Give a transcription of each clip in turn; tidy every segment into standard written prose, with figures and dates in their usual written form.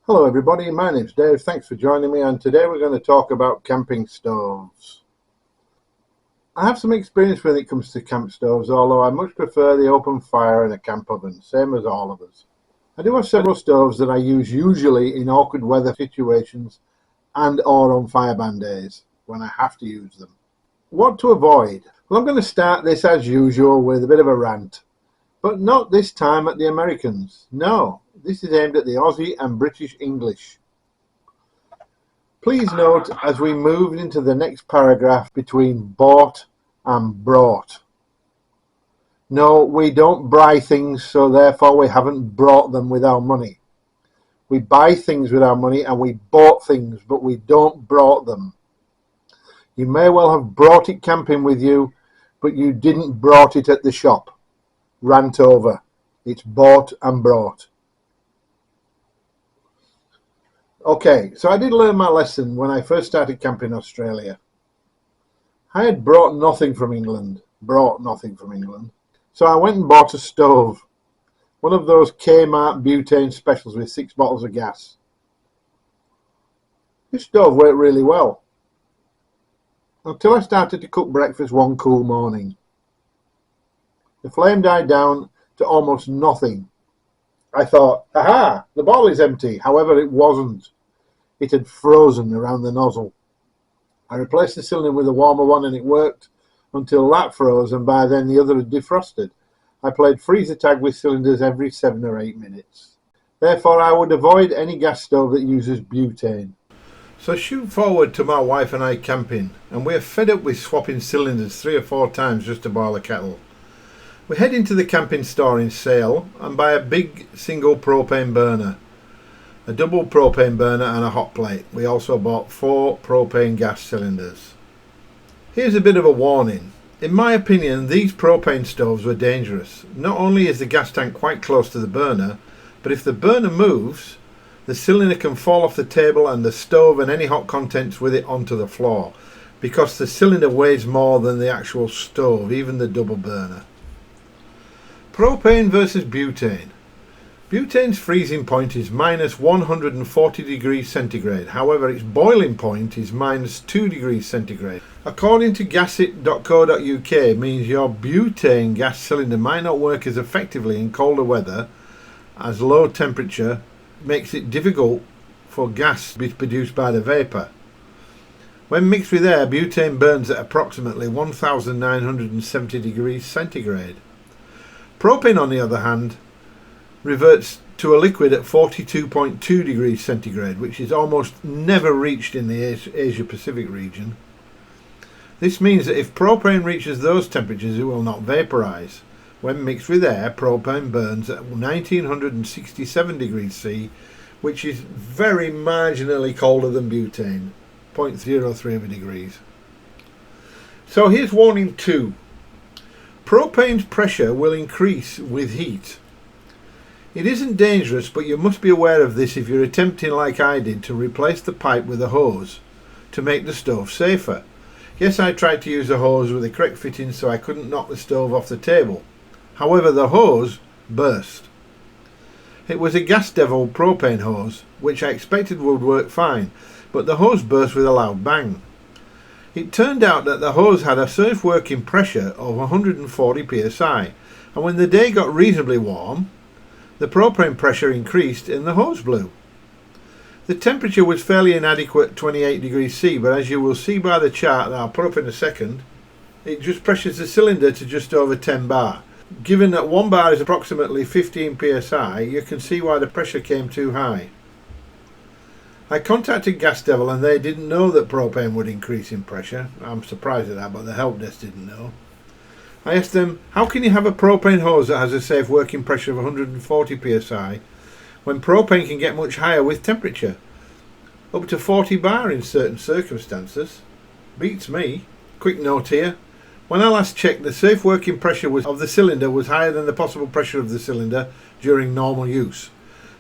Hello everybody, my name's Dave, thanks for joining me, and today we're going to talk about camping stoves. I have some experience when it comes to camp stoves, although I much prefer the open fire and a camp oven, same as all of us. I do have several stoves that I use usually in awkward weather situations and or on fireban days, when I have to use them. What to avoid? Well, I'm going to start this as usual with a bit of a rant. But not this time at the Americans. No, this is aimed at the Aussie and British English. Please note as we move into the next paragraph between bought and brought. No, we don't buy things, so therefore we haven't brought them with our money. We buy things with our money and we bought things, but we don't brought them. You may well have brought it camping with you, but you didn't brought it at the shop. Rant over. It's bought and brought. Okay, so I did learn my lesson when I first started camping in Australia. I had brought nothing from England. So I went and bought a stove. One of those Kmart butane specials with 6 bottles of gas. This stove worked really well. Until I started to cook breakfast one cool morning. The flame died down to almost nothing. I thought, aha, the bottle is empty. However, it wasn't. It had frozen around the nozzle. I replaced the cylinder with a warmer one and it worked until that froze, and by then the other had defrosted. I played freezer tag with cylinders every 7 or 8 minutes. Therefore, I would avoid any gas stove that uses butane. So shoot forward to my wife and I camping, and we're fed up with swapping cylinders 3 or 4 times just to boil a kettle. We head into the camping store in Sale and buy a big single propane burner, a double propane burner and a hot plate. We also bought 4 propane gas cylinders. Here's a bit of a warning. In my opinion, these propane stoves were dangerous. Not only is the gas tank quite close to the burner, but if the burner moves, the cylinder can fall off the table and the stove and any hot contents with it onto the floor, because the cylinder weighs more than the actual stove, even the double burner. Propane versus butane. Butane's freezing point is minus 140 degrees centigrade. However, its boiling point is minus 2 degrees centigrade. According to gasit.co.uk, means your butane gas cylinder might not work as effectively in colder weather, as low temperature makes it difficult for gas to be produced by the vapour. When mixed with air, butane burns at approximately 1970 degrees centigrade. Propane, on the other hand, reverts to a liquid at 42.2 degrees centigrade, which is almost never reached in the Asia Pacific region. This means that if propane reaches those temperatures, it will not vaporize. When mixed with air, propane burns at 1967 degrees C, which is very marginally colder than butane, 0.03 degrees. So here's warning 2. Propane's pressure will increase with heat. It isn't dangerous, but you must be aware of this if you're attempting, like I did, to replace the pipe with a hose to make the stove safer. Yes, I tried to use a hose with the correct fitting so I couldn't knock the stove off the table. However, the hose burst. It was a Gas Devil propane hose, which I expected would work fine, but the hose burst with a loud bang. It turned out that the hose had a safe working pressure of 140 psi, and when the day got reasonably warm, the propane pressure increased and the hose blew. The temperature was fairly inadequate, 28 degrees C, but as you will see by the chart that I'll put up in a second, it just pressures the cylinder to just over 10 bar. Given that 1 bar is approximately 15 psi, you can see why the pressure came too high. I contacted Gas Devil and they didn't know that propane would increase in pressure. I'm surprised at that, but the help desk didn't know. I asked them, how can you have a propane hose that has a safe working pressure of 140 psi when propane can get much higher with temperature? Up to 40 bar in certain circumstances. Beats me. Quick note here. When I last checked, the safe working pressure of the cylinder was higher than the possible pressure of the cylinder during normal use.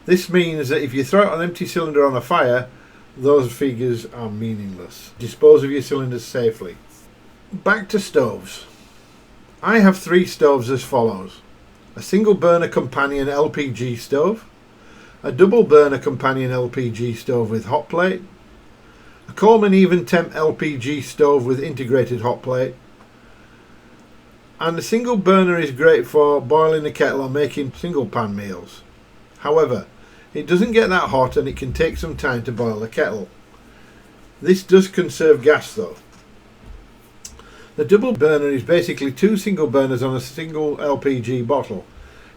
This means that if you throw an empty cylinder on a fire, those figures are meaningless. Dispose of your cylinders safely. Back to stoves. I have 3 stoves as follows: a single burner companion LPG stove, a double burner companion LPG stove with hot plate, a Coleman even temp LPG stove with integrated hot plate, and a single burner is great for boiling the kettle or making single pan meals. However, it doesn't get that hot and it can take some time to boil the kettle. This does conserve gas though. The double burner is basically two single burners on a single LPG bottle.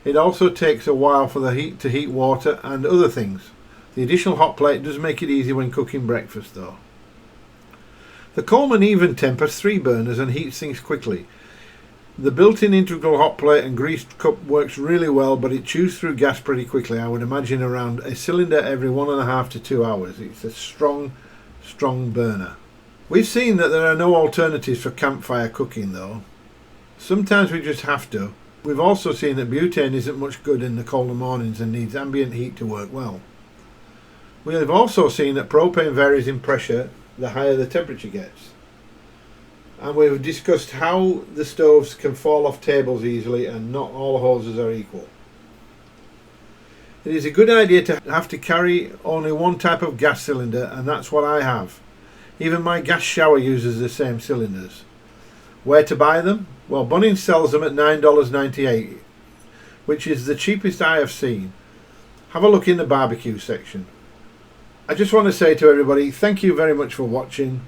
It also takes a while for the heat to heat water and other things. The additional hot plate does make it easy when cooking breakfast though. The Coleman Even Temp has 3 burners and heats things quickly. The built-in integral hot plate and greased cup works really well, but it chews through gas pretty quickly. I would imagine around a cylinder every 1.5 to 2 hours. It's a strong burner. We've seen that there are no alternatives for campfire cooking though. Sometimes we just have to. We've also seen that butane isn't much good in the colder mornings and needs ambient heat to work well. We have also seen that propane varies in pressure the higher the temperature gets. And we've discussed how the stoves can fall off tables easily and not all hoses are equal. It is a good idea to have to carry only one type of gas cylinder, and that's what I have. Even my gas shower uses the same cylinders. Where to buy them? Well, Bunnings sells them at $9.98, which is the cheapest I have seen. Have a look in the barbecue section. I just want to say to everybody, thank you very much for watching.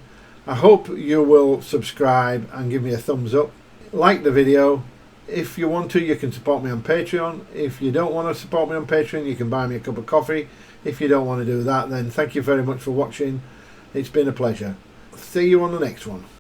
I hope you will subscribe and give me a thumbs up. Like the video. If you want to, you can support me on Patreon. If you don't want to support me on Patreon, you can buy me a cup of coffee. If you don't want to do that, then thank you very much for watching. It's been a pleasure. See you on the next one.